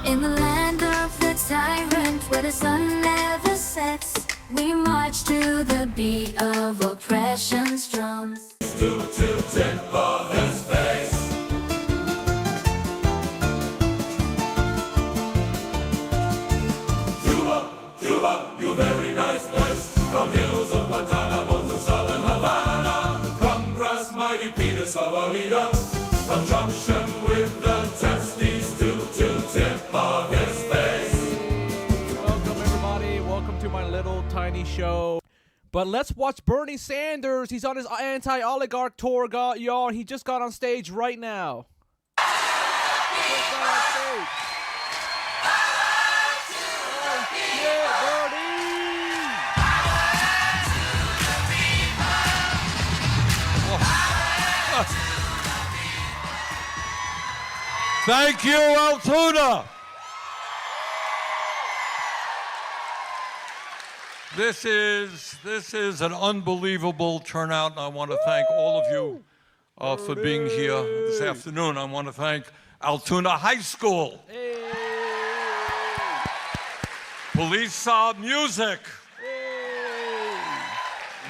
In the land of the tyrant, where the sun never sets, we march to the beat of oppression's drums. To tip of his face. Cuba, you very nice place. From hills of Guantanamo to southern Havana. From grass mighty Peter's favorita. From junction with the testes to tip of his face. Welcome everybody, welcome to my little tiny show. But let's watch Bernie Sanders. He's on his anti-oligarch tour, y'all. He just got on stage right now. Just got on stage. Thank you, Altoona. This is an unbelievable turnout, and I want to thank all of you for being here this afternoon. I want to thank Altoona High School, Police Music,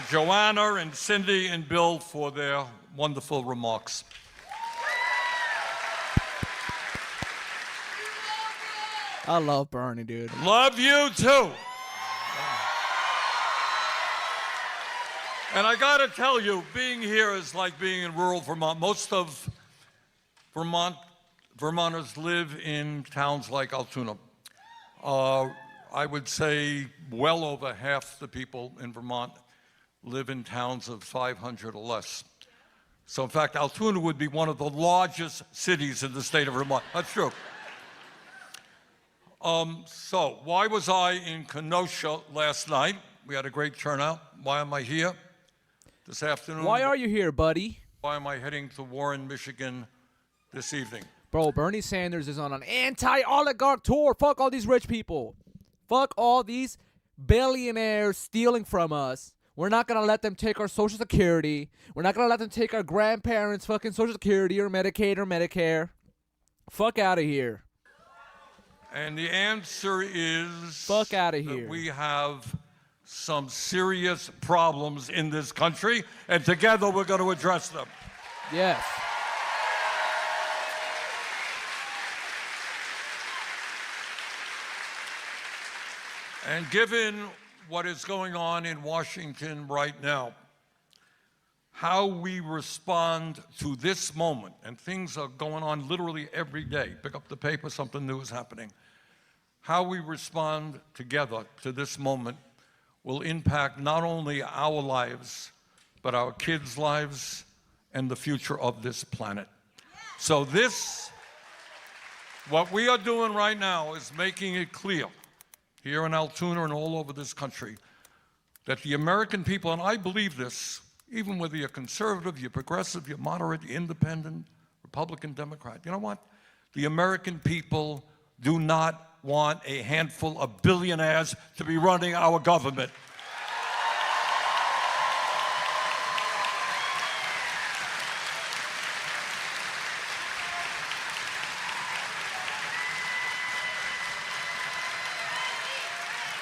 Joanna and Cindy and Bill for their wonderful remarks. I love Bernie, dude. Love you too. And I gotta tell you, being here is like being in rural Vermont. Most of Vermonters live in towns like Altoona. I would say well over half the people in Vermont live in towns of 500 or less. So in fact, Altoona would be one of the largest cities in the state of Vermont. That's true. So why was I in Kenosha last night? We had a great turnout. Why am I here this afternoon? Why are you here, buddy? Why am I heading to Warren, Michigan this evening? Bro, Bernie Sanders is on an anti-oligarch tour. Fuck all these rich people. Fuck all these billionaires stealing from us. We're not going to let them take our Social Security. We're not going to let them take our grandparents' fucking Social Security or Medicaid or Medicare. Fuck out of here. And the answer is... Fuck out of here. We have some serious problems in this country, and together we're going to address them. Yes. And given what is going on in Washington right now, how we respond to this moment, and things are going on literally every day. Pick up the paper, something new is happening. How we respond together to this moment will impact not only our lives, but our kids' lives and the future of this planet. So what we are doing right now is making it clear here in Altoona and all over this country that the American people, and I believe this, even whether you're conservative, you're progressive, you're moderate, you're independent, Republican, Democrat, you know what? The American people do not want a handful of billionaires to be running our government.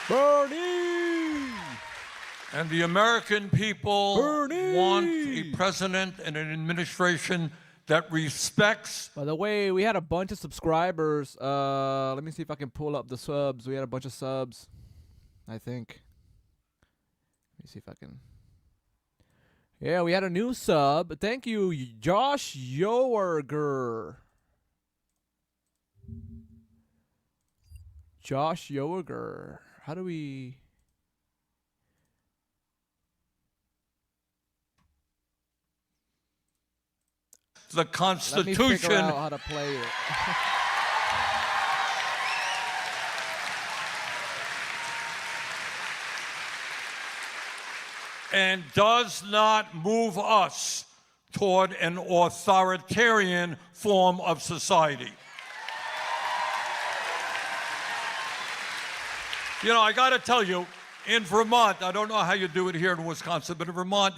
Bernie! And the American people Bernie! Want a president and an administration that respects. By the way, we had a bunch of subscribers. Let me see if I can pull up the subs. We had a bunch of subs, I think. Let me see if I can. Yeah, we had a new sub. Thank you, Josh Yoerger. Josh Yoerger. How do we... The Constitution. Let me figure out how to play it. And does not move us toward an authoritarian form of society. You know, I got to tell you, in Vermont, I don't know how you do it here in Wisconsin, but in Vermont,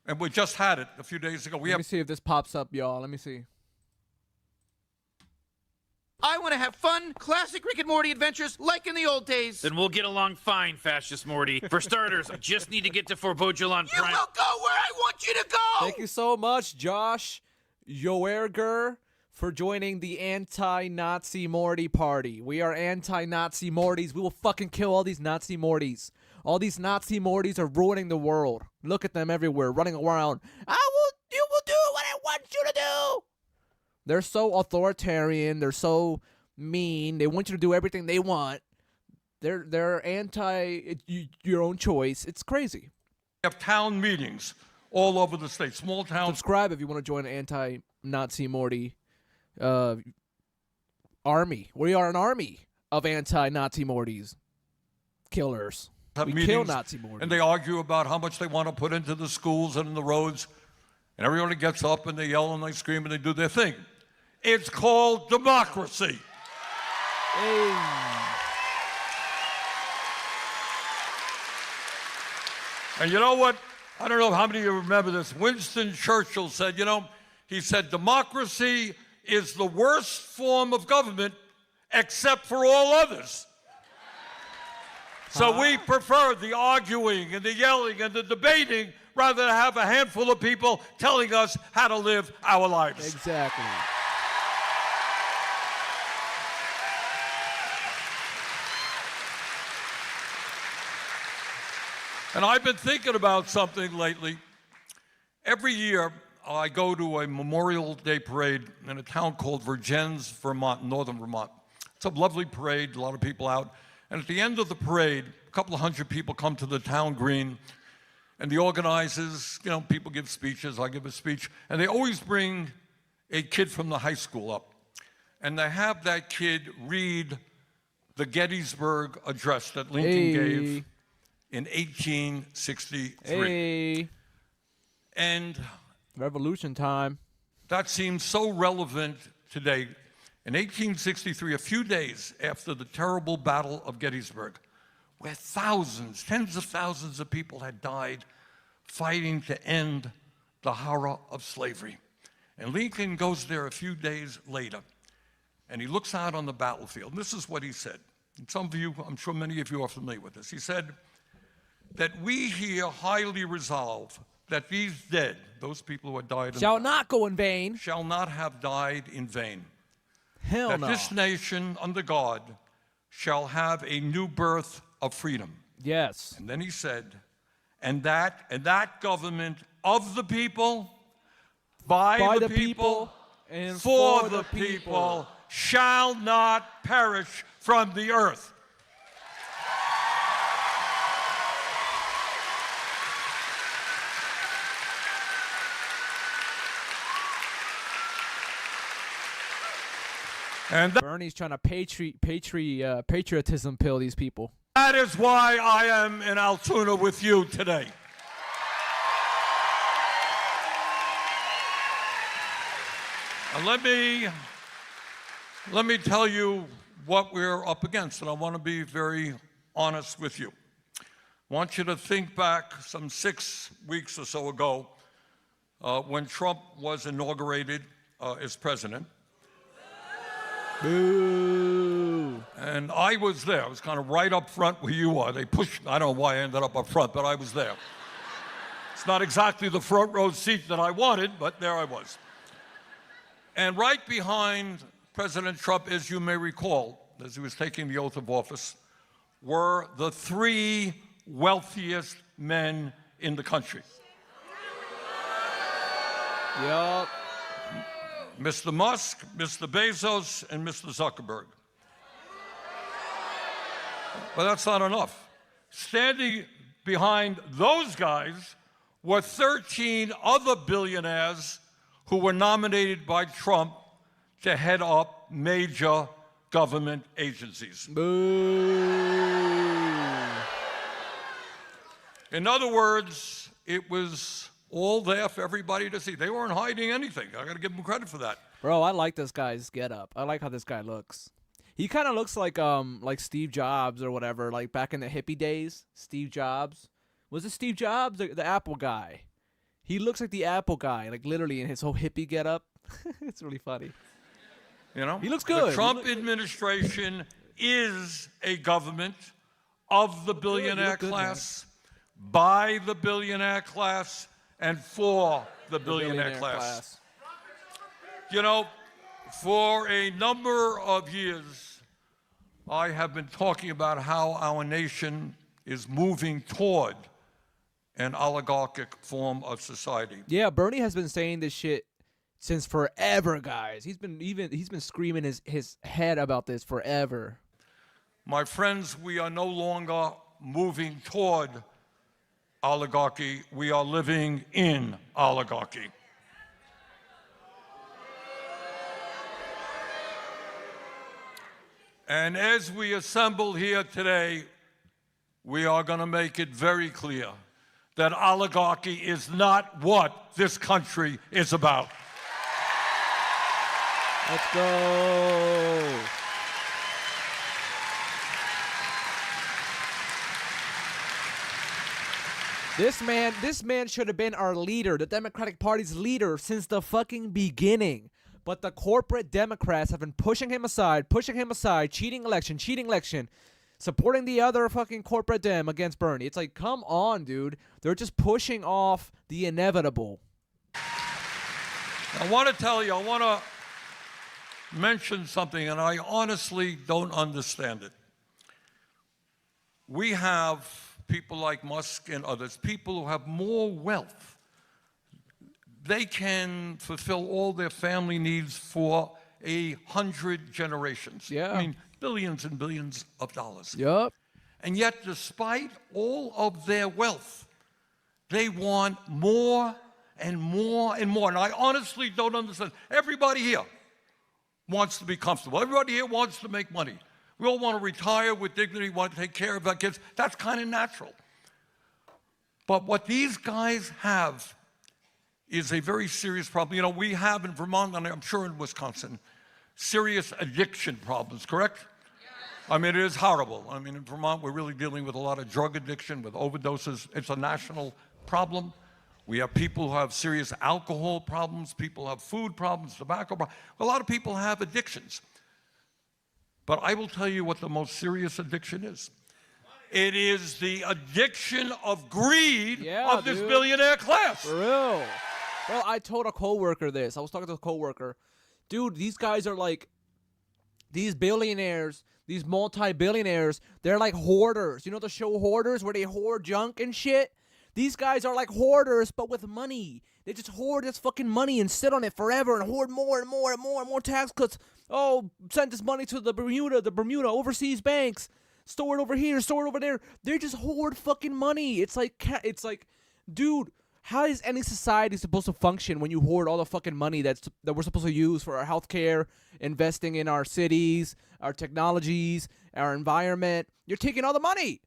and we just had it a few days ago. Let me see if this pops up, y'all. Let me see. I want to have fun, classic Rick and Morty adventures like in the old days. Then we'll get along fine, Fascist Morty. For starters, I just need to get to Forbodulon You Prime. will go where I want you to go! Thank you so much, Josh Joerger, for joining the anti-Nazi Morty party. We are anti-Nazi Mortys. We will fucking kill all these Nazi Mortys. All these Nazi Mortys are ruining the world. Look at them everywhere, running around. You will do what I want you to do. They're so authoritarian. They're so mean. They want you to do everything they want. They're anti your own choice. It's crazy. We have town meetings all over the state, small towns. Subscribe if you want to join an anti-Nazi Morty army. We are an army of anti-Nazi Mortys. Killers. Have We meetings, kill Nazi Mortys. and they argue about how much they want to put into the schools and in the roads. And everybody gets up and they yell and they scream and they do their thing. It's called democracy. Hey. And you know what? I don't know how many of you remember this. Winston Churchill said, he said, democracy is the worst form of government except for all others. So we prefer the arguing and the yelling and the debating rather than have a handful of people telling us how to live our lives. Exactly. And I've been thinking about something lately. Every year, I go to a Memorial Day parade in a town called Vergennes, Vermont, northern Vermont. It's a lovely parade, a lot of people out. And at the end of the parade, a couple of hundred people come to the town green, and the organizers, people give speeches, I give a speech, and they always bring a kid from the high school up. And they have that kid read the Gettysburg Address that Lincoln gave in 1863. Hey. And Revolution time. that seems so relevant today. In 1863, a few days after the terrible Battle of Gettysburg, where thousands, tens of thousands of people had died fighting to end the horror of slavery. And Lincoln goes there a few days later, and he looks out on the battlefield. And this is what he said. And some of you, I'm sure many of you are familiar with this. He said that we here highly resolve that these dead, those people who had died in Shall not go in vain. shall not have died in vain. Hell That no. this nation under God shall have a new birth of freedom. Yes. And then he said, and that government of the people, by the people, and for the people, shall not perish from the earth. And Bernie's trying to patriotism pill these people. that is why I am in Altoona with you today. And let me tell you what we're up against, and I want to be very honest with you. I want you to think back some 6 weeks or so ago when Trump was inaugurated as president. Boo. And I was there. I was kind of right up front where you are. They pushed me. I don't know why I ended up front, but I was there. It's not exactly the front row seat that I wanted, but there I was. And right behind President Trump, as you may recall, as he was taking the oath of office, were the 3 wealthiest men in the country. Yup. Mr. Musk, Mr. Bezos, and Mr. Zuckerberg. But that's not enough. Standing behind those guys were 13 other billionaires who were nominated by Trump to head up major government agencies. Boo. In other words, it was all there for everybody to see. They weren't hiding anything. I got to give them credit for that. Bro, I like this guy's getup. I like how this guy looks. He kind of looks like Steve Jobs or whatever, like back in the hippie days. Steve Jobs. Was it Steve Jobs? The Apple guy. He looks like the Apple guy, like literally in his whole hippie getup. It's really funny. You know? He looks good. The Trump administration is a government of the billionaire class, by the billionaire class, and for the billionaire class. You know, for a number of years, I have been talking about how our nation is moving toward an oligarchic form of society. Yeah, Bernie has been saying this shit since forever, guys. He's been screaming his head about this forever. My friends, we are no longer moving toward oligarchy. We are living in oligarchy. And as we assemble here today, we are going to make it very clear that oligarchy is not what this country is about. Let's go. This man should have been our leader, the Democratic Party's leader, since the fucking beginning. But the corporate Democrats have been pushing him aside, cheating election, supporting the other fucking corporate Dem against Bernie. It's like, come on, dude. They're just pushing off the inevitable. I want to mention something, and I honestly don't understand it. We have people like Musk and others, people who have more wealth. They can fulfill all their family needs for 100 generations. Yeah. I mean, billions and billions of dollars. Yup. And yet, despite all of their wealth, they want more and more and more. And I honestly don't understand. Everybody here wants to be comfortable. Everybody here wants to make money. We all want to retire with dignity, want to take care of our kids. That's kind of natural. But what these guys have is a very serious problem. You know, we have in Vermont, and I'm sure in Wisconsin, serious addiction problems, correct? I mean, it is horrible. I mean, in Vermont, we're really dealing with a lot of drug addiction, with overdoses. It's a national problem. We have people who have serious alcohol problems. People have food problems, tobacco problems. A lot of people have addictions. But I will tell you what the most serious addiction is. It is the addiction of greed of this billionaire class. For real. Well, I told a coworker this. I was talking to a coworker. Dude, these guys are like, these billionaires, these multi-billionaires, they're like hoarders. You know the show Hoarders, where they hoard junk and shit? These guys are like hoarders, but with money. They just hoard this fucking money and sit on it forever and hoard more and more and more and more tax cuts. Oh, send this money to the Bermuda overseas banks. Store it over here, store it over there. They just hoard fucking money. It's like, dude, how is any society supposed to function when you hoard all the fucking money that we're supposed to use for our healthcare, investing in our cities, our technologies, our environment? You're taking all the money.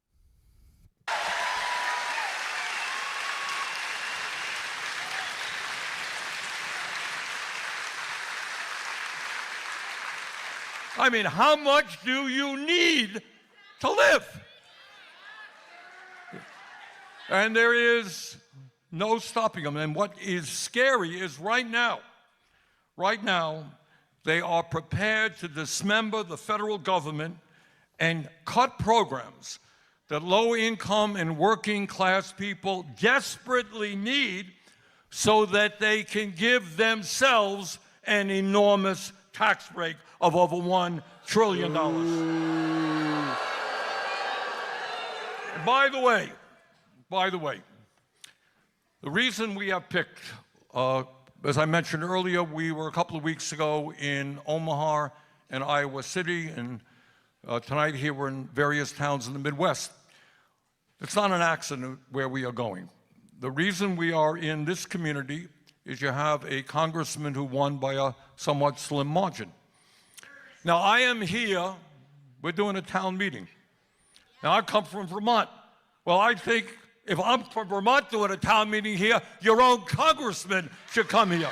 I mean, how much do you need to live? And there is no stopping them. And what is scary is right now, they are prepared to dismember the federal government and cut programs that low-income and working-class people desperately need so that they can give themselves an enormous tax break of over $1 trillion. By the way, the reason we have picked, as I mentioned earlier, we were a couple of weeks ago in Omaha and Iowa City, and tonight here we're in various towns in the Midwest. It's not an accident where we are going. The reason we are in this community is you have a congressman who won by a somewhat slim margin. Now, I am here, we're doing a town meeting. Now, I come from Vermont. Well, I think if I'm from Vermont doing a town meeting here, your own congressman should come here.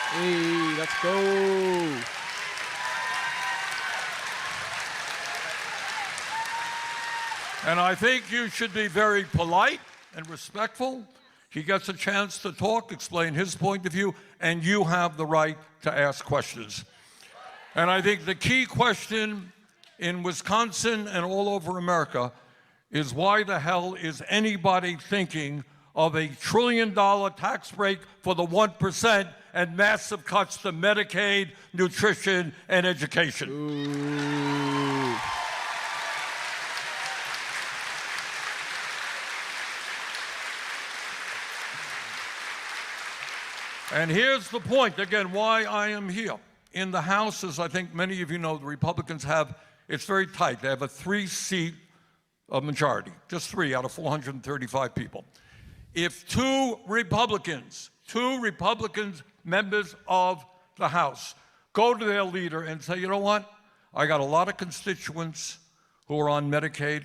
Hey, let's go. And I think you should be very polite and respectful. He gets a chance to talk, explain his point of view, and you have the right to ask questions. And I think the key question in Wisconsin and all over America is why the hell is anybody thinking of a $1 trillion tax break for the 1% and massive cuts to Medicaid, nutrition, and education? Ooh. And here's the point, again, why I am here. In the House, as I think many of you know, the Republicans have, it's very tight. They have a 3-seat majority, just 3 out of 435 people. If two Republicans, members of the House, go to their leader and say, you know what, I got a lot of constituents who are on Medicaid.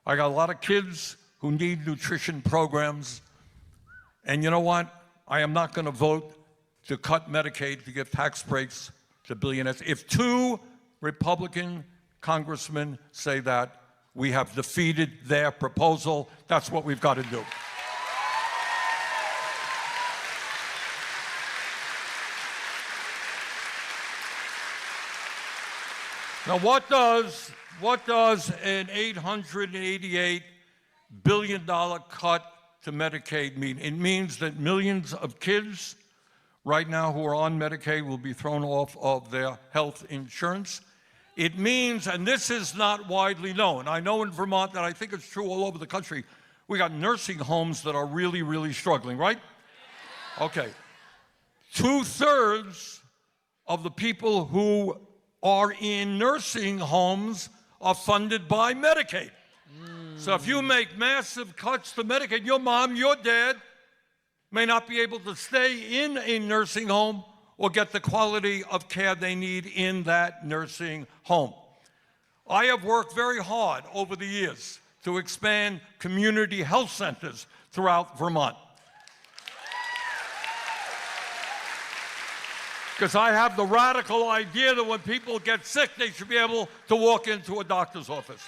I got a lot of kids who need nutrition programs. And you know what? I am not going to vote to cut Medicaid to give tax breaks to billionaires. If two Republican congressmen say that, we have defeated their proposal. That's what we've got to do. Now, what does an $888 billion cut to Medicaid mean? It means that millions of kids right now who are on Medicaid will be thrown off of their health insurance. It means, and this is not widely known, I know in Vermont that I think it's true all over the country, we got nursing homes that are really, really struggling, right? Okay. 2/3 of the people who are in nursing homes are funded by Medicaid. So if you make massive cuts to Medicaid, your mom, your dad may not be able to stay in a nursing home or get the quality of care they need in that nursing home. I have worked very hard over the years to expand community health centers throughout Vermont. Because I have the radical idea that when people get sick, they should be able to walk into a doctor's office.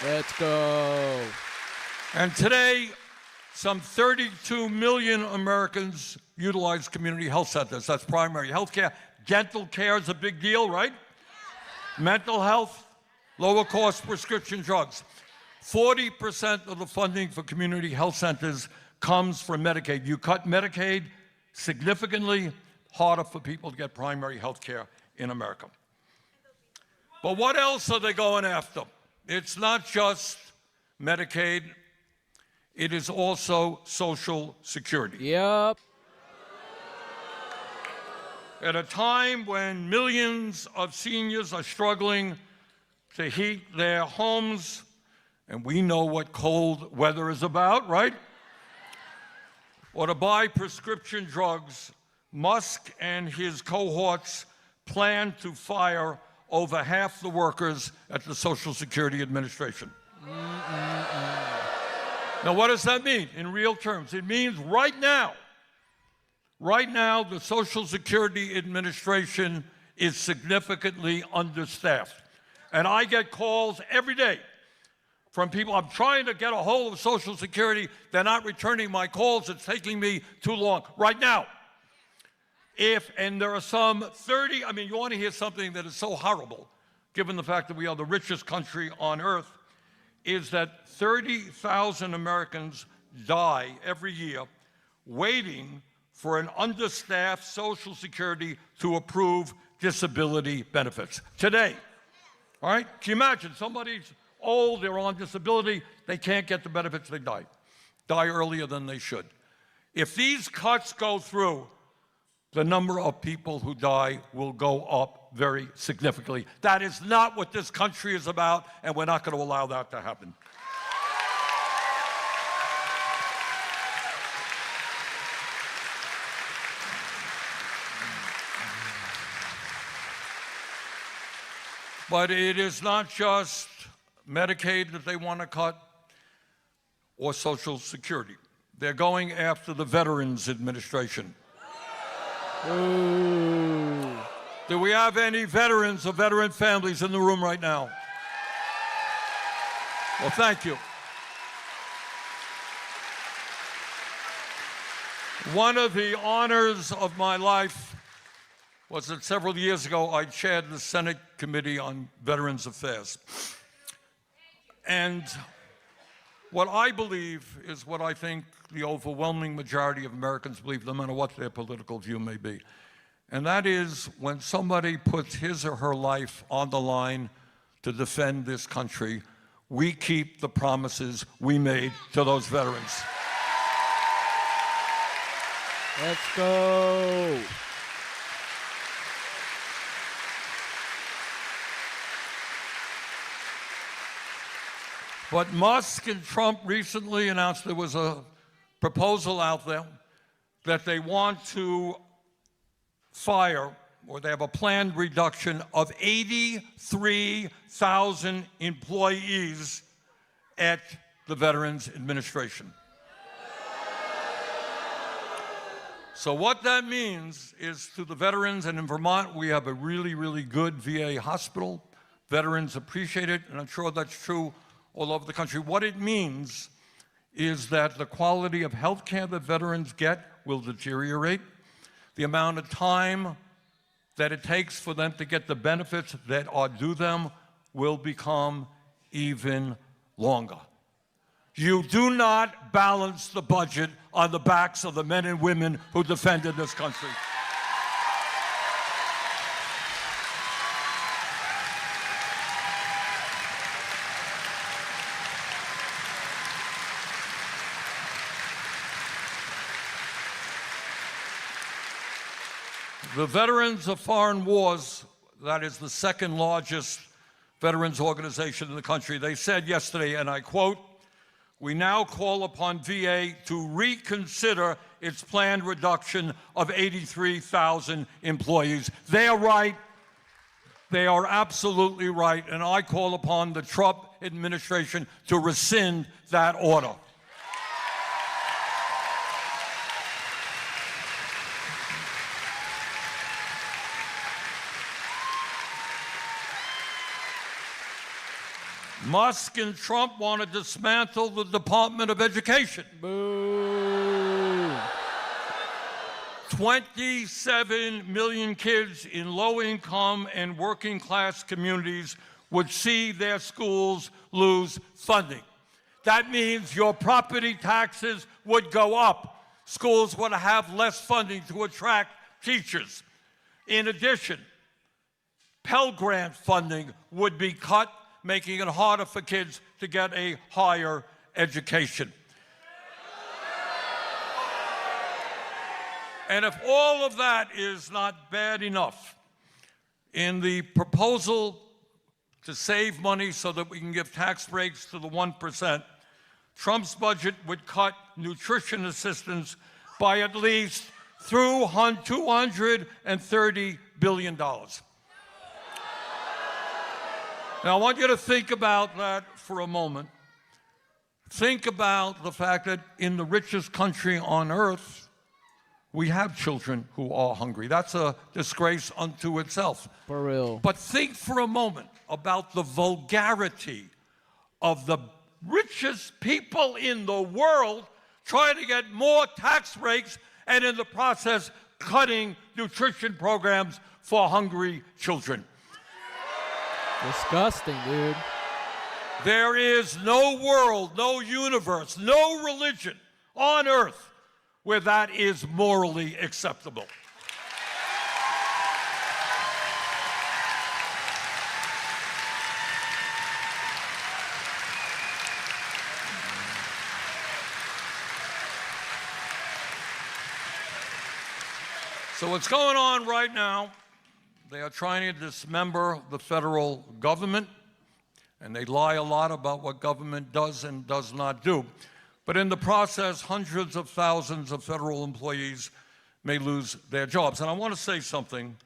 Let's go. And today, some 32 million Americans utilize community health centers. That's primary health care. Dental care is a big deal, right? Mental health, lower cost prescription drugs. 40% of the funding for community health centers comes from Medicaid. You cut Medicaid, significantly harder for people to get primary health care in America. But what else are they going after? It's not just Medicaid, it is also Social Security. Yep. At a time when millions of seniors are struggling to heat their homes, and we know what cold weather is about, right? Or to buy prescription drugs, Musk and his cohorts plan to fire over half the workers at the Social Security Administration. Now, what does that mean in real terms? It means right now, the Social Security Administration is significantly understaffed. And I get calls every day from people. I'm trying to get a hold of Social Security. They're not returning my calls. It's taking me too long. Right now, and there are some 30, you want to hear something that is so horrible, given the fact that we are the richest country on earth, is that 30,000 Americans die every year waiting for an understaffed Social Security to approve disability benefits. Today, all right? Can you imagine? Somebody's old, they're on disability, they can't get the benefits, they die earlier than they should. If these cuts go through, the number of people who die will go up very significantly. That is not what this country is about, and we're not going to allow that to happen. But it is not just Medicaid that they want to cut or Social Security. They're going after the Veterans Administration. Ooh. Do we have any veterans or veteran families in the room right now? Well, thank you. One of the honors of my life was that several years ago I chaired the Senate Committee on Veterans Affairs. And what I believe is what I think the overwhelming majority of Americans believe, no matter what their political view may be. And that is when somebody puts his or her life on the line to defend this country, we keep the promises we made to those veterans. Let's go. But Musk and Trump recently announced there was a proposal out there that they want to fire, or they have a planned reduction of 83,000 employees at the Veterans Administration. So what that means is to the veterans, and in Vermont we have a really, really good VA hospital. Veterans appreciate it, and I'm sure that's true all over the country. What it means is that the quality of health care that veterans get will deteriorate. The amount of time that it takes for them to get the benefits that are due them will become even longer. You do not balance the budget on the backs of the men and women who defended this country. The Veterans of Foreign Wars, that is the second largest veterans organization in the country, they said yesterday, and I quote, "We now call upon VA to reconsider its planned reduction of 83,000 employees." They are right. They are absolutely right. And I call upon the Trump administration to rescind that order. Musk and Trump want to dismantle the Department of Education. Boo. 27 million kids in low-income and working-class communities would see their schools lose funding. That means your property taxes would go up. Schools would have less funding to attract teachers. In addition, Pell Grant funding would be cut, making it harder for kids to get a higher education. And if all of that is not bad enough, in the proposal to save money so that we can give tax breaks to the 1%, Trump's budget would cut nutrition assistance by at least $230 billion. Now, I want you to think about that for a moment. Think about the fact that in the richest country on earth, we have children who are hungry. That's a disgrace unto itself. For real. But think for a moment about the vulgarity of the richest people in the world trying to get more tax breaks and in the process cutting nutrition programs for hungry children. Disgusting, dude. There is no world, no universe, no religion on earth where that is morally acceptable. So what's going on right now, they are trying to dismember the federal government, and they lie a lot about what government does and does not do. But in the process, hundreds of thousands of federal employees may lose their jobs. And I want to say something,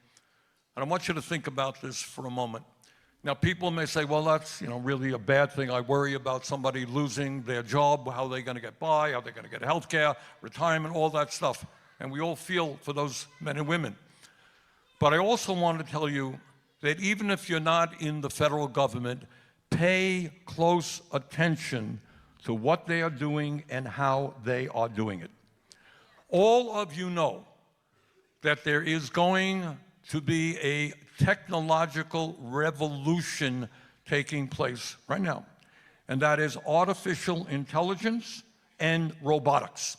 and I want you to think about this for a moment. Now, people may say, well, that's really a bad thing. I worry about somebody losing their job. How are they going to get by? How are they going to get health care, retirement, all that stuff? And we all feel for those men and women. But I also want to tell you that even if you're not in the federal government, pay close attention to what they are doing and how they are doing it. All of you know that there is going to be a technological revolution taking place right now, and that is artificial intelligence and robotics.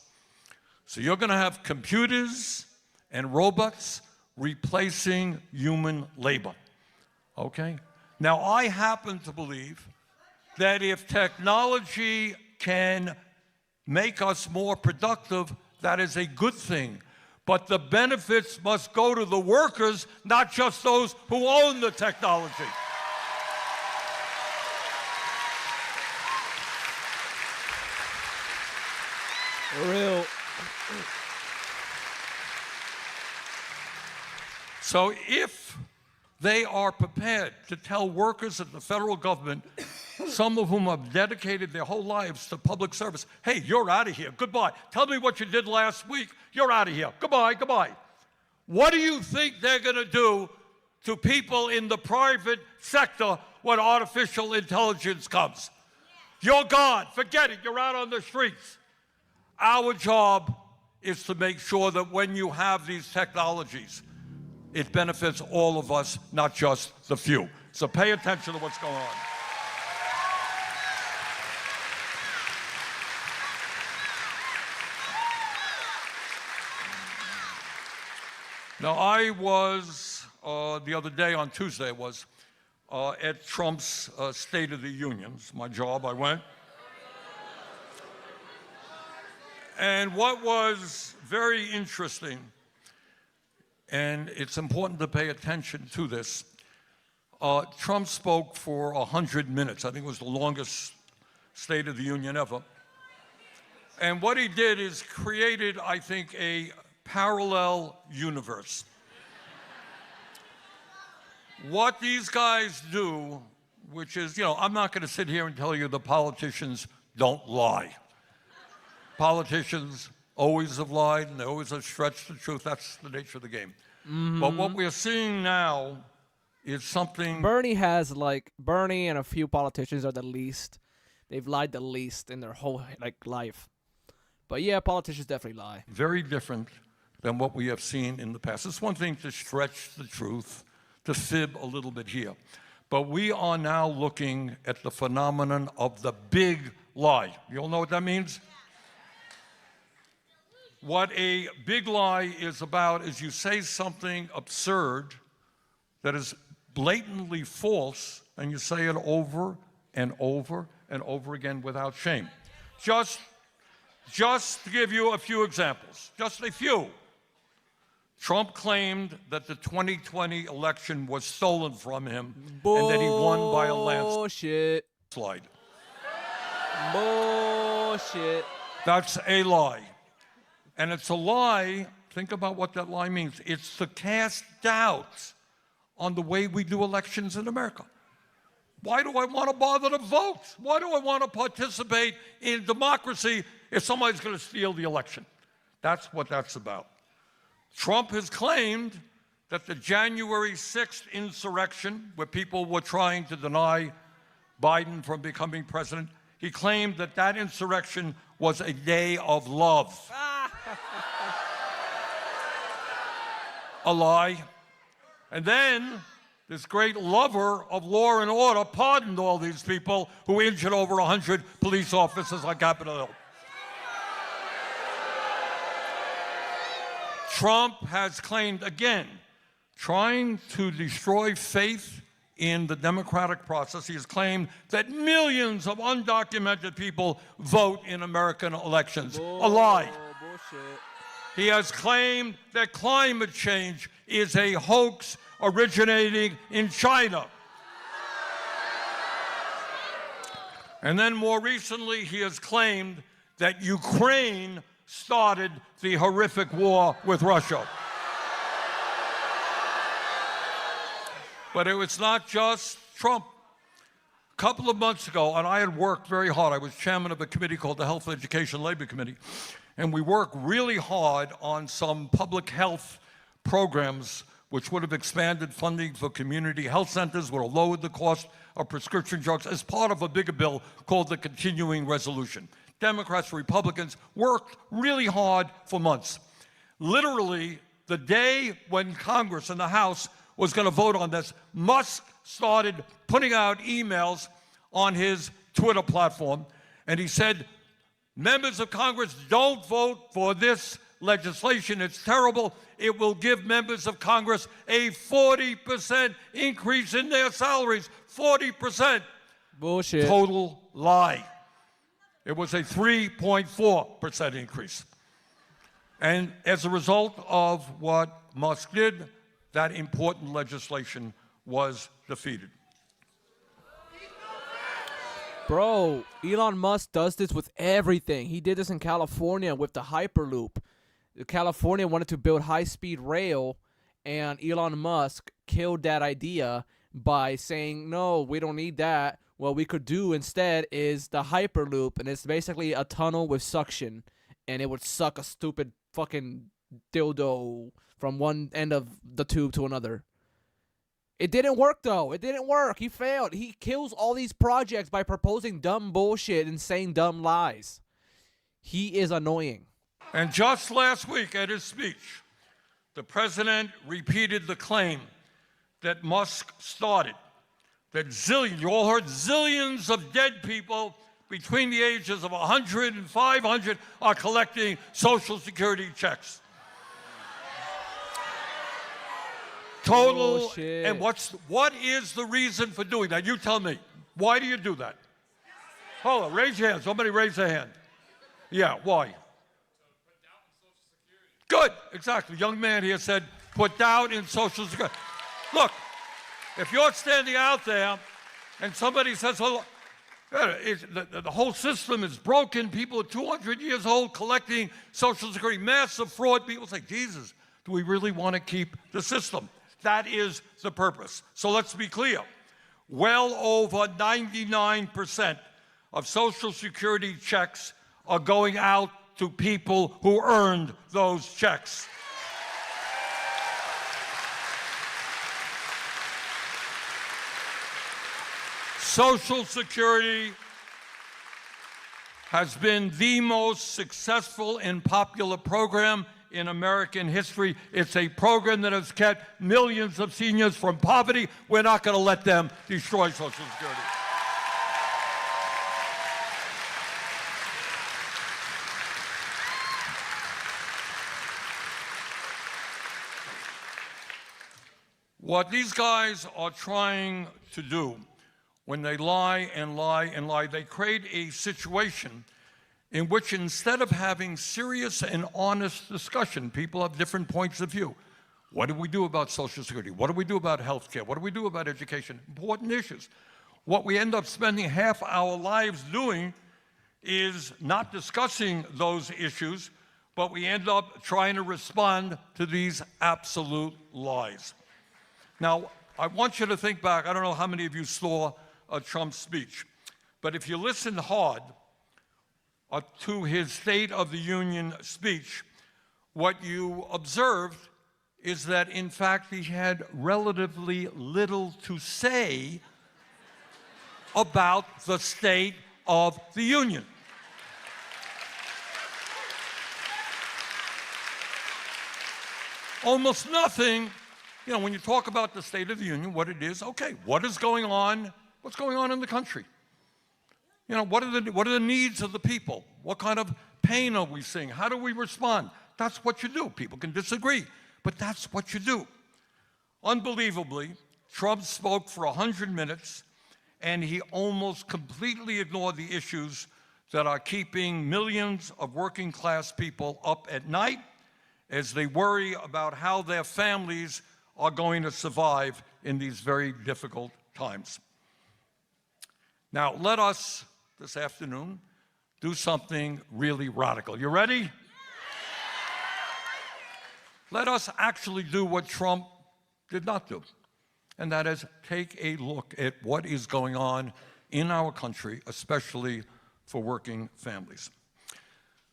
So you're going to have computers and robots replacing human labor, okay? Now, I happen to believe that if technology can make us more productive, that is a good thing. But the benefits must go to the workers, not just those who own the technology. Real. So if they are prepared to tell workers at the federal government, some of whom have dedicated their whole lives to public service, hey, you're out of here, goodbye. Tell me what you did last week, you're out of here, goodbye, goodbye. What do you think they're going to do to people in the private sector when artificial intelligence comes? You're gone, forget it, you're out on the streets. Our job is to make sure that when you have these technologies, it benefits all of us, not just the few. So pay attention to what's going on. Now, I was, the other day, on Tuesday, at Trump's State of the Union. It's my job, I went. And what was very interesting, and it's important to pay attention to this, Trump spoke for 100 minutes. I think it was the longest State of the Union ever. And what he did is created, I think, a parallel universe. What these guys do, which is, I'm not going to sit here and tell you the politicians don't lie. Politicians always have lied, and they always have stretched the truth. That's the nature of the game. Mm-hmm. But what we're seeing now is something... Bernie and a few politicians are the least. They've lied the least in their whole life. But yeah, politicians definitely lie. Very different than what we have seen in the past. It's one thing to stretch the truth, to fib a little bit here. But we are now looking at the phenomenon of the big lie. You all know what that means? What a big lie is about is you say something absurd that is blatantly false, and you say it over and over and over again without shame. Just to give you a few examples, just a few. Trump claimed that the 2020 election was stolen from him and that he won by a landslide. Bullshit. That's a lie. And it's a lie, think about what that lie means. It's to cast doubts on the way we do elections in America. Why do I want to bother to vote? Why do I want to participate in democracy if somebody's going to steal the election? That's what that's about. Trump has claimed that the January 6th insurrection, where people were trying to deny Biden from becoming president, he claimed that that insurrection was a day of love. A lie. And then this great lover of law and order pardoned all these people who injured over 100 police officers on Capitol Hill. Trump has claimed again, trying to destroy faith in the democratic process. He has claimed that millions of undocumented people vote in American elections. A lie. Bullshit. He has claimed that climate change is a hoax originating in China. And then more recently, he has claimed that Ukraine started the horrific war with Russia. But it was not just Trump. A couple of months ago, and I had worked very hard. I was chairman of a committee called the Health, Education, Labor Committee. And we worked really hard on some public health programs which would have expanded funding for community health centers, would have lowered the cost of prescription drugs as part of a bigger bill called the Continuing Resolution. Democrats, Republicans worked really hard for months. Literally, the day when Congress and the House was going to vote on this, Musk started putting out emails on his Twitter platform, and he said, members of Congress, don't vote for this legislation. It's terrible. It will give members of Congress a 40% increase in their salaries. 40%. Bullshit. Total lie. It was a 3.4% increase. And as a result of what Musk did, that important legislation was defeated. Bro, Elon Musk does this with everything. He did this in California with the Hyperloop. California wanted to build high-speed rail, and Elon Musk killed that idea by saying, no, we don't need that. What we could do instead is the Hyperloop, and it's basically a tunnel with suction, and it would suck a stupid fucking dildo from one end of the tube to another. It didn't work, though. It didn't work. He failed. He kills all these projects by proposing dumb bullshit and saying dumb lies. He is annoying. And just last week at his speech, the president repeated the claim that Musk started, that you all heard, zillions of dead people between the ages of 100 and 500 are collecting Social Security checks. Total. Bullshit. And what is the reason for doing that? You tell me. Why do you do that? Hold on, raise your hand. Somebody raise their hand. Yeah, why? Good, exactly. Young man here said, put down in Social Security. Look, if you're standing out there and somebody says, well, the whole system is broken, people are 200 years old collecting Social Security, massive fraud, people say, Jesus, do we really want to keep the system? That is the purpose. So let's be clear. Well over 99% of Social Security checks are going out to people who earned those checks. Social Security has been the most successful and popular program in American history. It's a program that has kept millions of seniors from poverty. We're not going to let them destroy Social Security. What these guys are trying to do when they lie and lie and lie, they create a situation in which instead of having serious and honest discussion, people have different points of view. What do we do about Social Security? What do we do about health care? What do we do about education? Important issues. What we end up spending half our lives doing is not discussing those issues, but we end up trying to respond to these absolute lies. Now, I want you to think back. I don't know how many of you saw Trump's speech, but if you listen hard to his State of the Union speech, what you observed is that, in fact, he had relatively little to say about the State of the Union. Almost nothing. You know, when you talk about the State of the Union, what it is, okay, what is going on? What's going on in the country? You know, what are the needs of the people? What kind of pain are we seeing? How do we respond? That's what you do. People can disagree, but that's what you do. Unbelievably, Trump spoke for 100 minutes, and he almost completely ignored the issues that are keeping millions of working class people up at night as they worry about how their families are going to survive in these very difficult times. Now, let us, this afternoon, do something really radical. You ready? Let us actually do what Trump did not do, and that is take a look at what is going on in our country, especially for working families.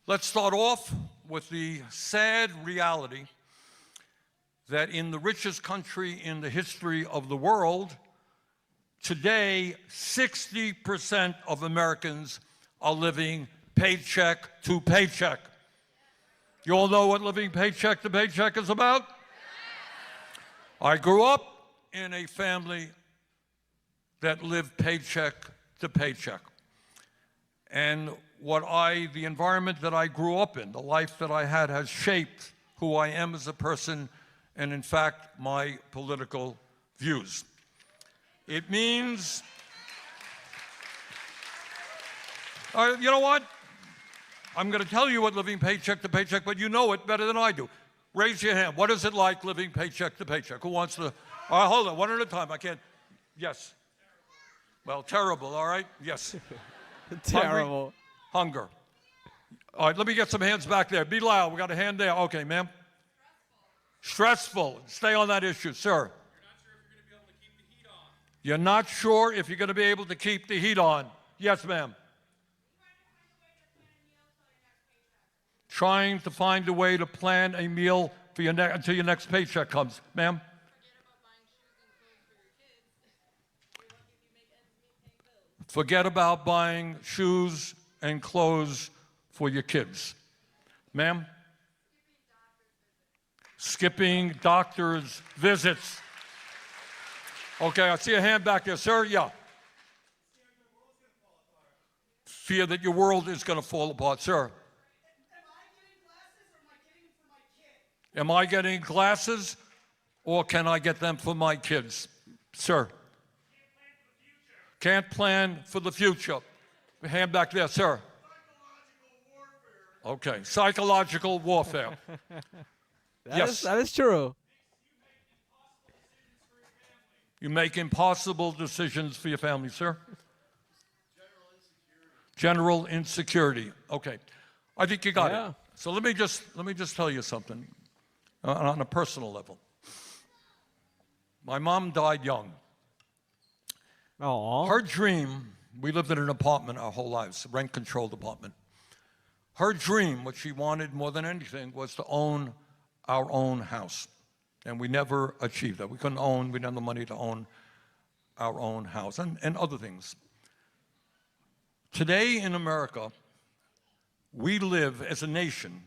Let's start off with the sad reality that in the richest country in the history of the world, today 60% of Americans are living paycheck to paycheck. You all know what living paycheck to paycheck is about? I grew up in a family that lived paycheck to paycheck. And the environment that I grew up in, the life that I had, has shaped who I am as a person and, in fact, my political views. It means, you know what? I'm going to tell you what living paycheck to paycheck, but you know it better than I do. Raise your hand. What is it like living paycheck to paycheck? Who wants to? All right, hold on, one at a time. I can't. Yes. Well, terrible, all right? Yes. Terrible. Hunger. All right, let me get some hands back there. Be loud. We got a hand there. Okay, ma'am. Stressful. Stay on that issue, sir. You're not sure if you're going to be able to keep the heat on. Yes, ma'am. Trying to find a way to plan a meal for until your next paycheck comes. Ma'am? Forget about buying shoes and clothes for your kids. Ma'am? Skipping doctor's visits. Okay, I see a hand back there. Sir, yeah. Fear that your world is going to fall apart. Sir. Am I getting glasses or can I get them for my kids? Sir. Can't plan for the future. Hand back there, sir. Okay, psychological warfare. Yes. That is true. You make impossible decisions for your family, sir. General insecurity. Okay, I think you got it. So let me just tell you something on a personal level. My mom died young. Aww. Her dream, we lived in an apartment our whole lives, a rent-controlled apartment. Her dream, what she wanted more than anything, was to own our own house. And we never achieved that. We didn't have the money to own our own house and other things. Today in America, we live as a nation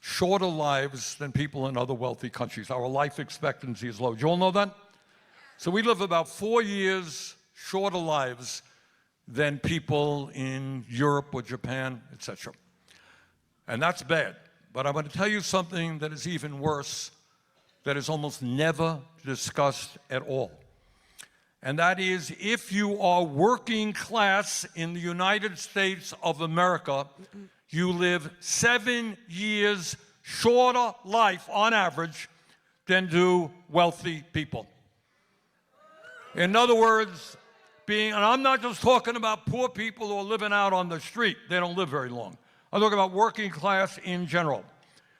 shorter lives than people in other wealthy countries. Our life expectancy is low. Do you all know that? So we live about 4 years shorter lives than people in Europe or Japan, etc. And that's bad. But I'm going to tell you something that is even worse, that is almost never discussed at all. And that is, if you are working class in the United States of America, you live 7 years shorter life on average than do wealthy people. In other words, and I'm not just talking about poor people who are living out on the street. They don't live very long. I'm talking about working class in general.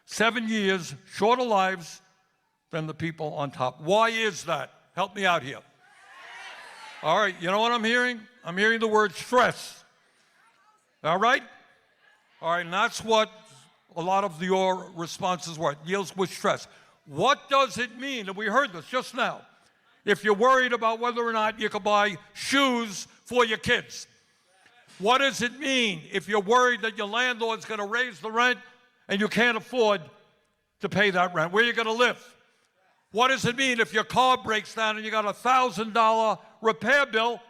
7 years shorter lives than the people on top. Why is that? Help me out here. All right, you know what I'm hearing? I'm hearing the word stress. All right? All right, and that's what a lot of your responses were. It deals with stress. What does it mean? And we heard this just now. If you're worried about whether or not you can buy shoes for your kids. What does it mean if you're worried that your landlord's going to raise the rent and you can't afford to pay that rent? Where are you going to live? What does it mean if your car breaks down and you got a $1,000 repair bill,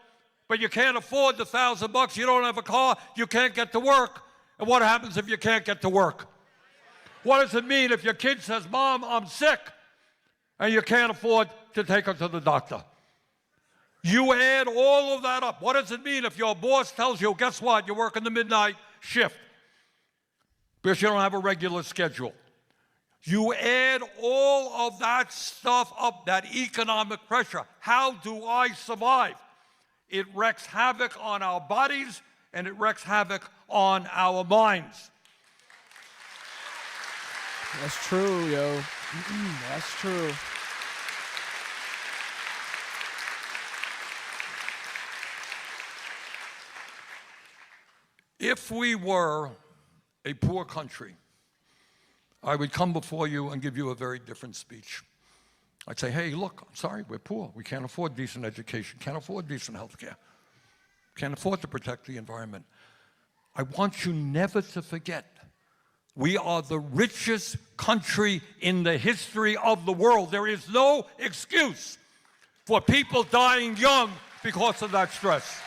but you can't afford the $1,000? You don't have a car, you can't get to work. And what happens if you can't get to work? What does it mean if your kid says, "Mom, I'm sick," and you can't afford to take her to the doctor? You add all of that up. What does it mean if your boss tells you, "Guess what? You're working the midnight shift because you don't have a regular schedule"? You add all of that stuff up, that economic pressure. How do I survive? It wreaks havoc on our bodies and it wreaks havoc on our minds. That's true, yo. That's true. If we were a poor country, I would come before you and give you a very different speech. I'd say, hey, look, I'm sorry, we're poor. We can't afford decent education, can't afford decent health care, can't afford to protect the environment. I want you never to forget, we are the richest country in the history of the world. There is no excuse for people dying young because of that stress.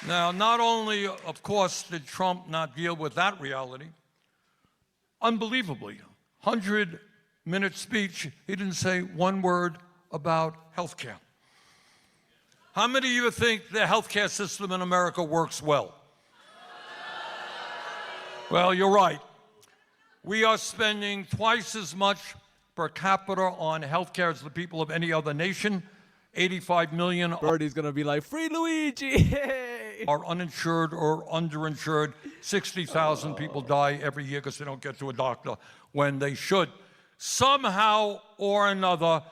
Now, not only, of course, did Trump not deal with that reality, unbelievably, 100-minute speech, he didn't say one word about health care. How many of you think the healthcare system in America works well? Well, you're right. We are spending twice as much per capita on healthcare as the people of any other nation. 85 million Birdie's gonna be like, free Luigi! are uninsured or underinsured. 60,000 people die every year because they don't get to a doctor when they should. Somehow or another,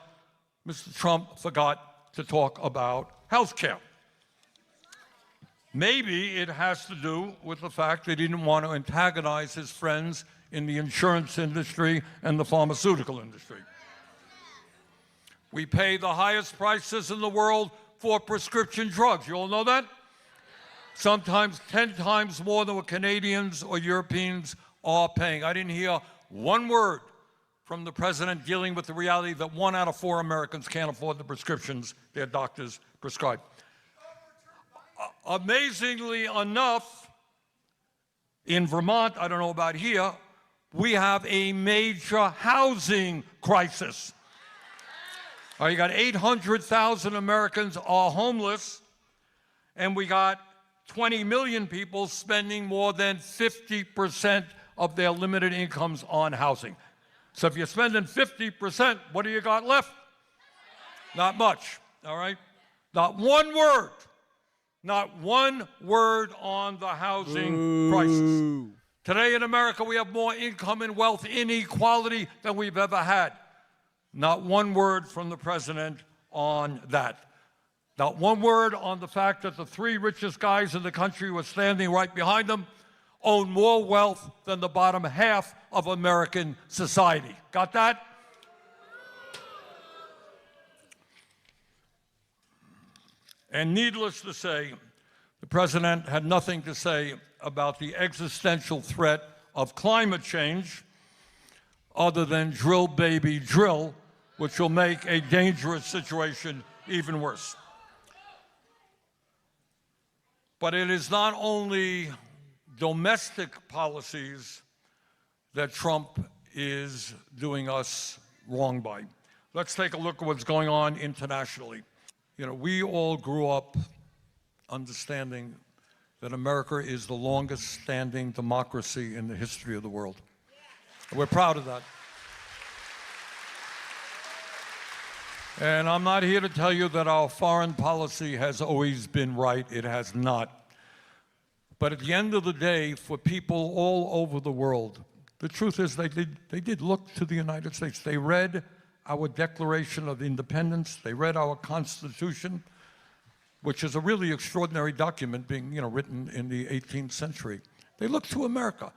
Mr. Trump forgot to talk about health care. Maybe it has to do with the fact that he didn't want to antagonize his friends in the insurance industry and the pharmaceutical industry. We pay the highest prices in the world for prescription drugs. You all know that? Sometimes 10 times more than what Canadians or Europeans are paying. I didn't hear one word from the president dealing with the reality that 1 out of 4 Americans can't afford the prescriptions their doctors prescribe. Amazingly enough, in Vermont, I don't know about here, we have a major housing crisis. You got 800,000 Americans are homeless, and we got 20 million people spending more than 50% of their limited incomes on housing. So if you're spending 50%, what do you got left? Not much, all right? Not one word on the housing crisis. Today in America, we have more income and wealth inequality than we've ever had. Not one word from the president on that. Not one word on the fact that the 3 richest guys in the country who are standing right behind them own more wealth than the bottom half of American society. Got that? And needless to say, the president had nothing to say about the existential threat of climate change other than drill, baby, drill, which will make a dangerous situation even worse. But it is not only domestic policies that Trump is doing us wrong by. Let's take a look at what's going on internationally. You know, we all grew up understanding that America is the longest standing democracy in the history of the world. We're proud of that. And I'm not here to tell you that our foreign policy has always been right. It has not. But at the end of the day, for people all over the world, the truth is they did look to the United States. They read our Declaration of Independence. They read our Constitution, which is a really extraordinary document being, written in the 18th century. They looked to America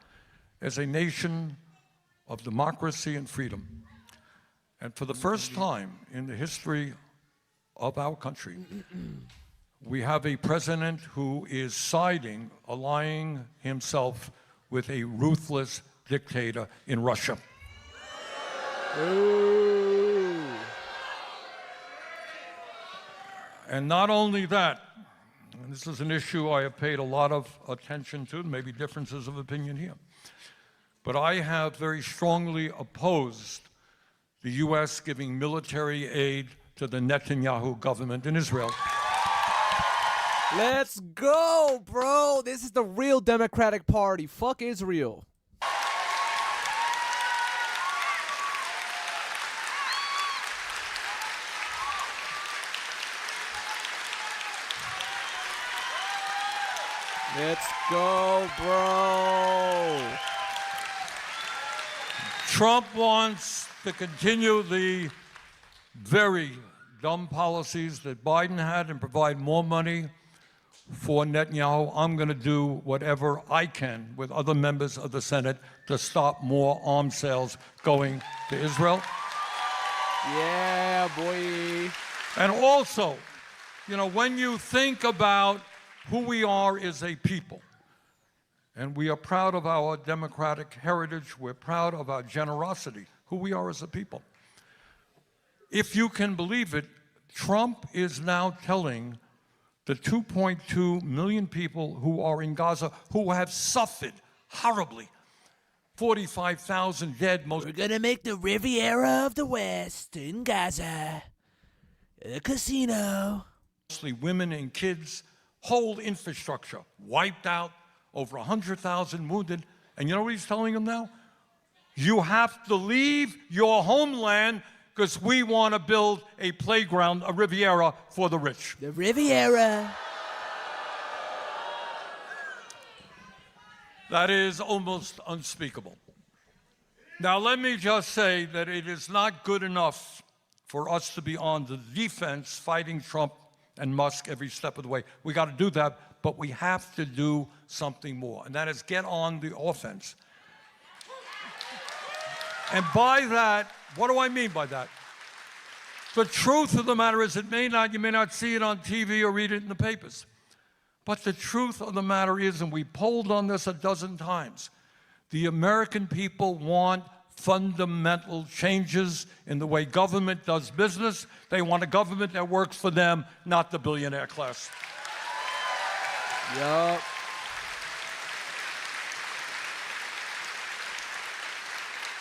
as a nation of democracy and freedom. And for the first time in the history of our country, we have a president who is allying himself with a ruthless dictator in Russia. Ooh. And not only that, and this is an issue I have paid a lot of attention to, maybe differences of opinion here, but I have very strongly opposed the U.S. giving military aid to the Netanyahu government in Israel. Let's go, bro. This is the real Democratic Party. Fuck Israel. Let's go, bro. Trump wants to continue the very dumb policies that Biden had and provide more money for Netanyahu, I'm going to do whatever I can with other members of the Senate to stop more arms sales going to Israel. Yeah, boy. And also, you know, when you think about who we are as a people, and we are proud of our democratic heritage, we're proud of our generosity, who we are as a people. If you can believe it, Trump is now telling the 2.2 million people who are in Gaza who have suffered horribly, 45,000 dead, most. We're gonna make the Riviera of the West in Gaza a casino. Mostly women and kids, whole infrastructure wiped out, over 100,000 wounded. And you know what he's telling them now? You have to leave your homeland because we want to build a playground, a Riviera for the rich. The Riviera. That is almost unspeakable. Now, let me just say that it is not good enough for us to be on the defense fighting Trump and Musk every step of the way. We got to do that, but we have to do something more, and that is get on the offense. And by that, what do I mean by that? The truth of the matter is, you may not see it on TV or read it in the papers, but the truth of the matter is, and we polled on this a dozen times, the American people want fundamental changes in the way government does business. They want a government that works for them, not the billionaire class. Yup.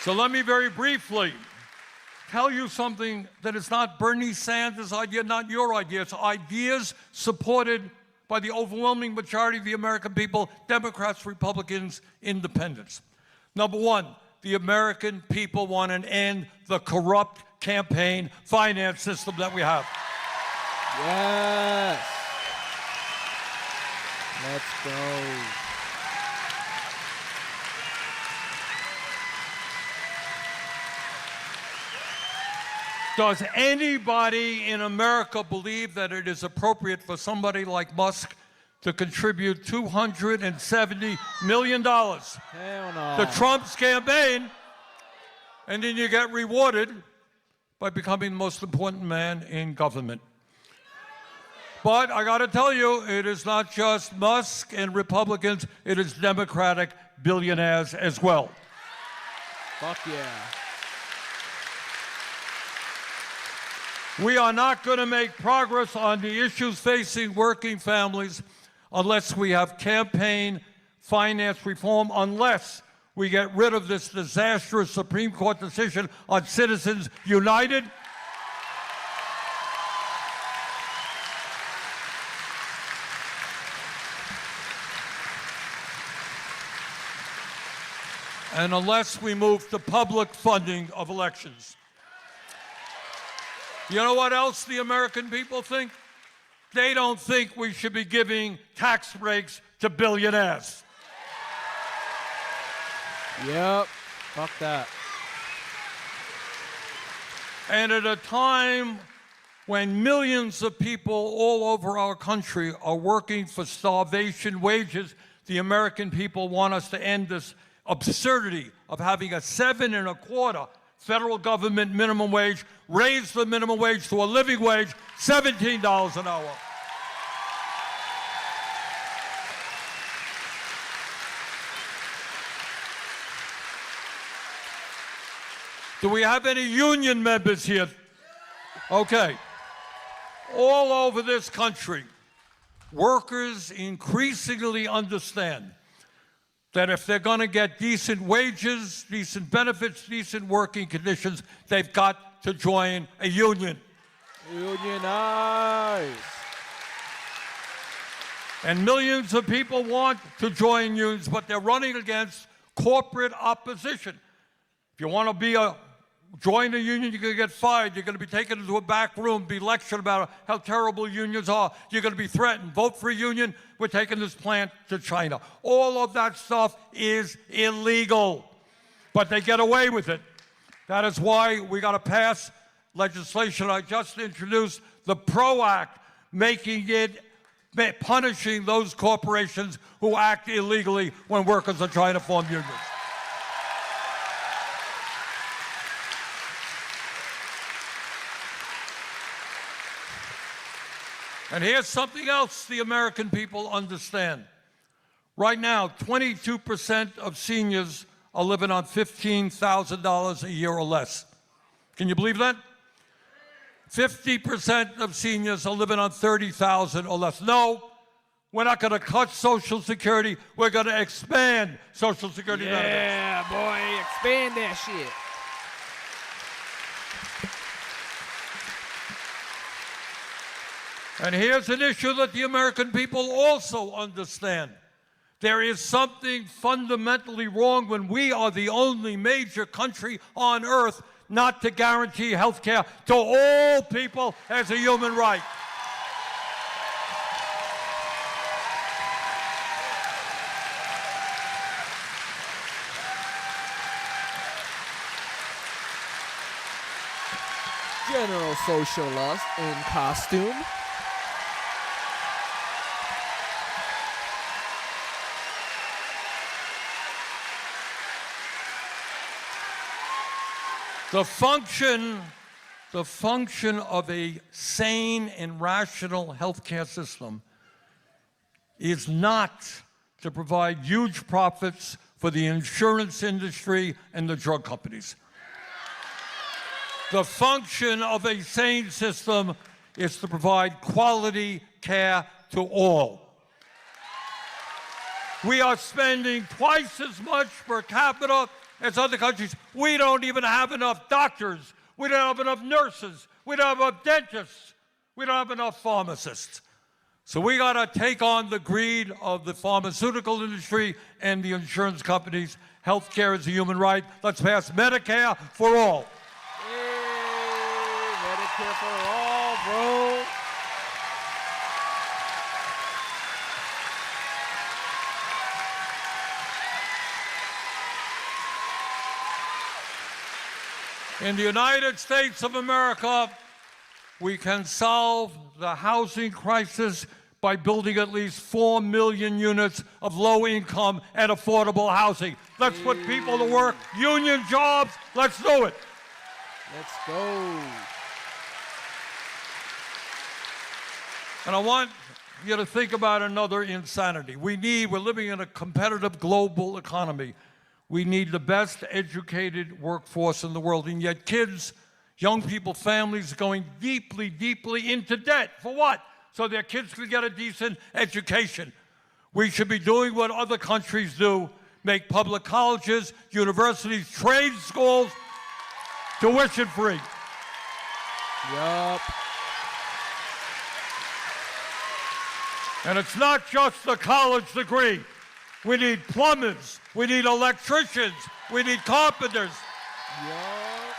So let me very briefly tell you something that is not Bernie Sanders' idea, not your idea. It's ideas supported by the overwhelming majority of the American people, Democrats, Republicans, independents. Number one, the American people want to end the corrupt campaign finance system that we have. Yes. Let's go. Does anybody in America believe that it is appropriate for somebody like Musk to contribute $270 million Hell no. to Trump's campaign, and then you get rewarded by becoming the most important man in government? But I got to tell you, it is not just Musk and Republicans, it is Democratic billionaires as well. Fuck yeah. We are not going to make progress on the issues facing working families unless we have campaign finance reform, unless we get rid of this disastrous Supreme Court decision on Citizens United. And unless we move to public funding of elections. You know what else the American people think? They don't think we should be giving tax breaks to billionaires. Yep. Fuck that. And at a time when millions of people all over our country are working for starvation wages, the American people want us to end this absurdity of having a 7.25 federal government minimum wage, raise the minimum wage to a living wage, $17 an hour. Do we have any union members here? Okay. All over this country, workers increasingly understand that if they're going to get decent wages, decent benefits, decent working conditions, they've got to join a union. Unionize. And millions of people want to join unions, but they're running against corporate opposition. If you want to join a union, you're going to get fired. You're going to be taken into a back room, be lectured about how terrible unions are. You're going to be threatened. Vote for a union. We're taking this plant to China. All of that stuff is illegal, but they get away with it. That is why we got to pass legislation I just introduced, the PRO Act, making it, punishing those corporations who act illegally when workers are trying to form unions. And here's something else the American people understand. Right now, 22% of seniors are living on $15,000 a year or less. Can you believe that? 50% of seniors are living on $30,000 or less. No, we're not going to cut Social Security. We're going to expand Social Security benefits. Yeah, boy, expand that shit. And here's an issue that the American people also understand. There is something fundamentally wrong when we are the only major country on earth not to guarantee health care to all people as a human right. General Socialist in costume. The function of a sane and rational healthcare system is not to provide huge profits for the insurance industry and the drug companies. The function of a sane system is to provide quality care to all. We are spending twice as much per capita as other countries. We don't even have enough doctors. We don't have enough nurses. We don't have enough dentists. We don't have enough pharmacists. So we got to take on the greed of the pharmaceutical industry and the insurance companies. Healthcare is a human right. Let's pass Medicare for all. Hey, Medicare for all, bro. In the United States of America, we can solve the housing crisis by building at least 4 million units of low-income and affordable housing. Let's put people to work, union jobs, let's do it. Let's go. And I want you to think about another insanity. We're living in a competitive global economy. We need the best educated workforce in the world, and yet kids, young people, families are going deeply, deeply into debt. For what? So their kids can get a decent education. We should be doing what other countries do, make public colleges, universities, trade schools tuition-free. Yup. And it's not just the college degree. We need plumbers, we need electricians, we need carpenters. Yup.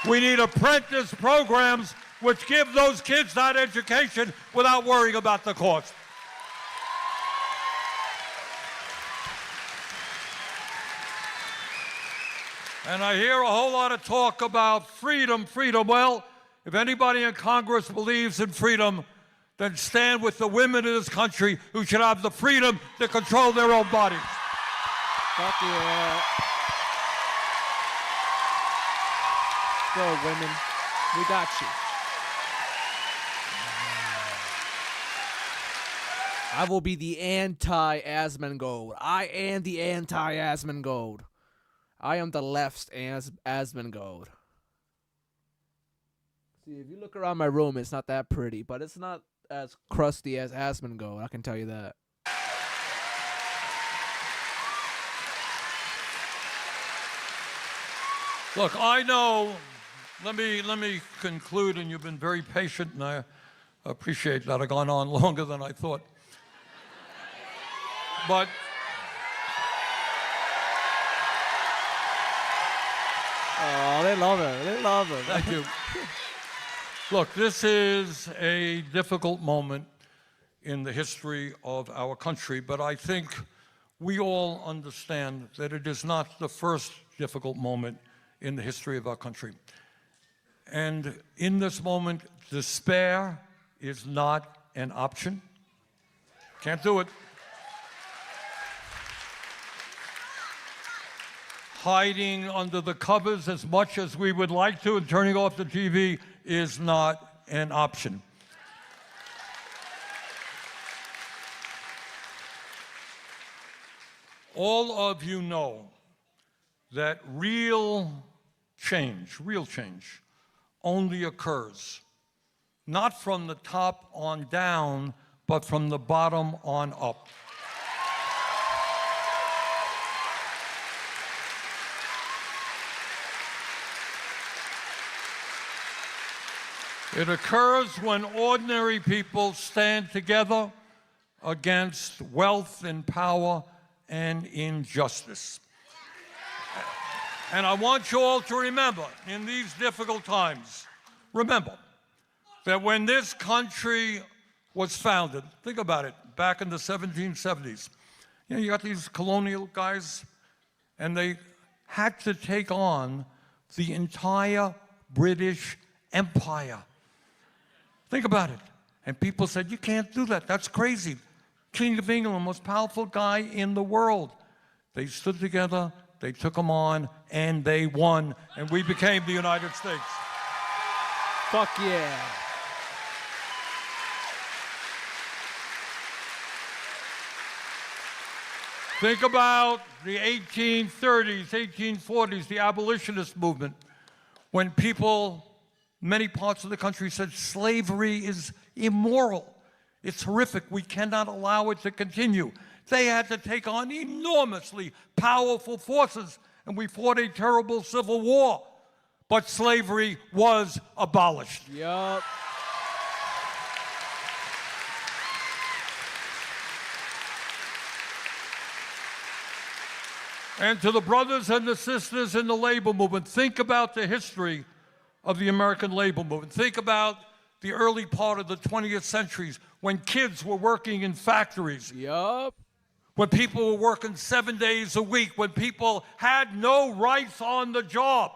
We need apprentice programs which give those kids that education without worrying about the cost. And I hear a whole lot of talk about freedom, freedom. Well, if anybody in Congress believes in freedom, then stand with the women in this country who should have the freedom to control their own bodies. Fuck yeah. Go, women. We got you. I will be the anti-Asmongold. I am the anti-Asmongold. I am the left's Asmongold. See, if you look around my room, it's not that pretty, but it's not as crusty as Asmongold, I can tell you that. Look, I know, let me conclude, and you've been very patient, and I appreciate that. I've gone on longer than I thought. But oh, they love it. They love it. thank you. Look, this is a difficult moment in the history of our country, but I think we all understand that it is not the first difficult moment in the history of our country. And in this moment, despair is not an option. Can't do it. Hiding under the covers as much as we would like to and turning off the TV is not an option. All of you know that real change only occurs not from the top on down, but from the bottom on up. It occurs when ordinary people stand together against wealth and power and injustice. And I want you all to remember, in these difficult times, remember that when this country was founded, think about it, back in the 1770s, you got these colonial guys, and they had to take on the entire British Empire. Think about it. And people said, you can't do that. That's crazy. King of England, most powerful guy in the world. They stood together, they took him on, and they won. And we became the United States. Fuck yeah. Think about the 1830s, 1840s, the abolitionist movement, when people, many parts of the country said slavery is immoral. It's horrific. We cannot allow it to continue. They had to take on enormously powerful forces, and we fought a terrible civil war. But slavery was abolished. Yup. And to the brothers and the sisters in the labor movement, think about the history of the American labor movement. Think about the early part of the 20th century when kids were working in factories. Yup. When people were working 7 days a week, when people had no rights on the job.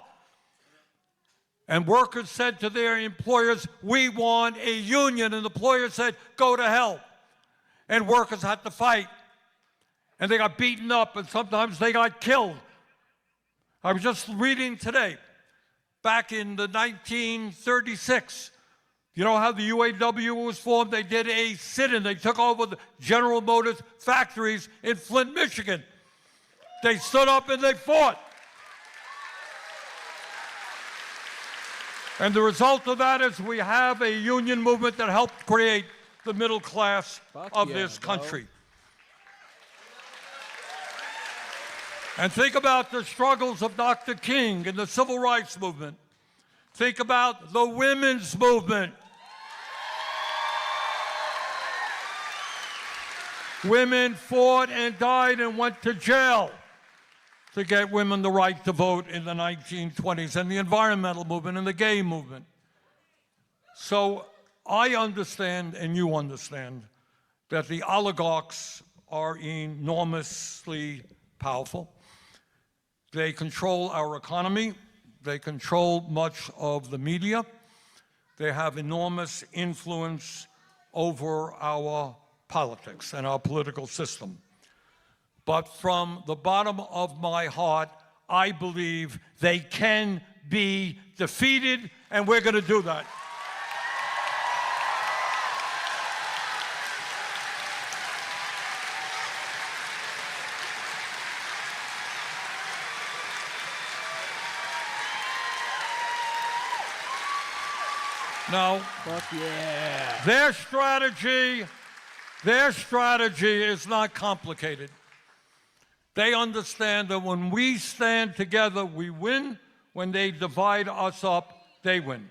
And workers said to their employers, we want a union. And the employer said, go to hell. And workers had to fight. And they got beaten up, and sometimes they got killed. I was just reading today, back in the 1936, you know how the UAW was formed? They did a sit-in. They took over the General Motors factories in Flint, Michigan. They stood up and they fought. And the result of that is we have a union movement that helped create the middle class of this country. And think about the struggles of Dr. King and the civil rights movement. Think about the women's movement. Women fought and died and went to jail to get women the right to vote in the 1920s, and the environmental movement and the gay movement. So I understand, and you understand, that the oligarchs are enormously powerful. They control our economy. They control much of the media. They have enormous influence over our politics and our political system. But from the bottom of my heart, I believe they can be defeated, and we're going to do that. Now, Fuck yeah. their strategy is not complicated. They understand that when we stand together, we win. When they divide us up, they win.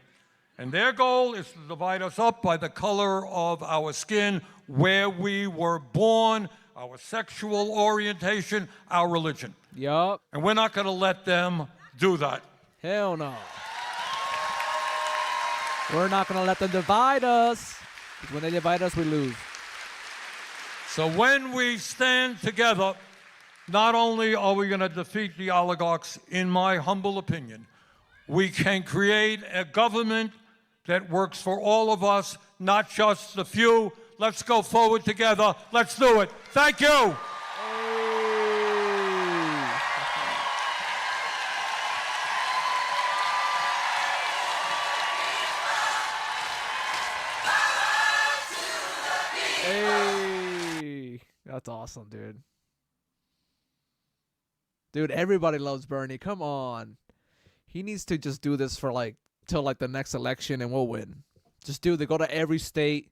And their goal is to divide us up by the color of our skin, where we were born, our sexual orientation, our religion. Yup. And we're not going to let them do that. Hell no. We're not going to let them divide us. Because when they divide us, we lose. So when we stand together, not only are we going to defeat the oligarchs, in my humble opinion, we can create a government that works for all of us, not just the few. Let's go forward together. Let's do it. Thank you. Hey, that's awesome, dude. Dude, everybody loves Bernie. Come on. He needs to just do this for till the next election and we'll win. Just do they go to every state,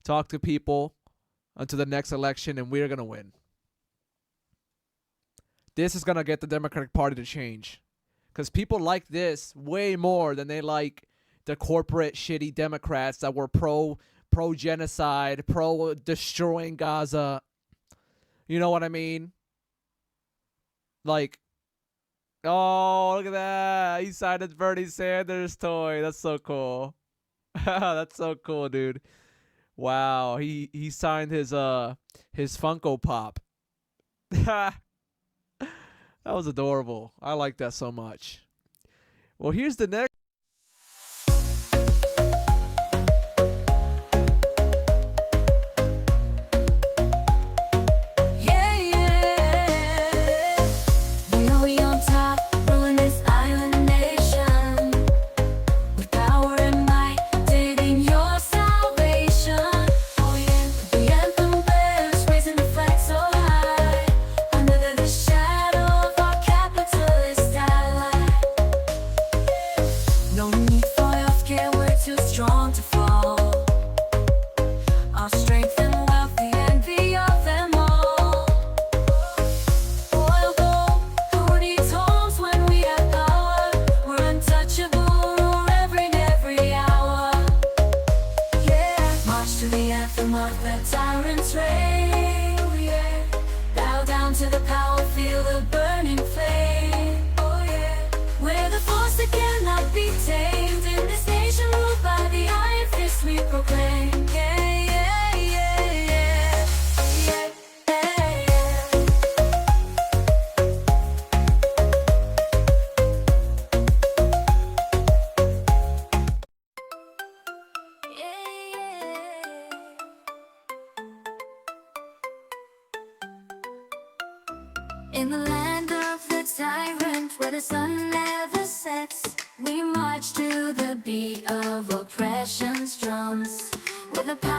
talk to people until the next election and we're going to win. This is going to get the Democratic Party to change. Cuz people like this way more than they like the corporate shitty Democrats that were pro genocide, pro destroying Gaza. You know what I mean? Like, oh, look at that. He signed a Bernie Sanders toy. That's so cool. That's so cool, dude. Wow. He signed his Funko Pop. That was adorable. I like that so much. Well, here's the next. In the land of the tyrant, where the sun never sets, we march to the beat of oppression's drums. With the power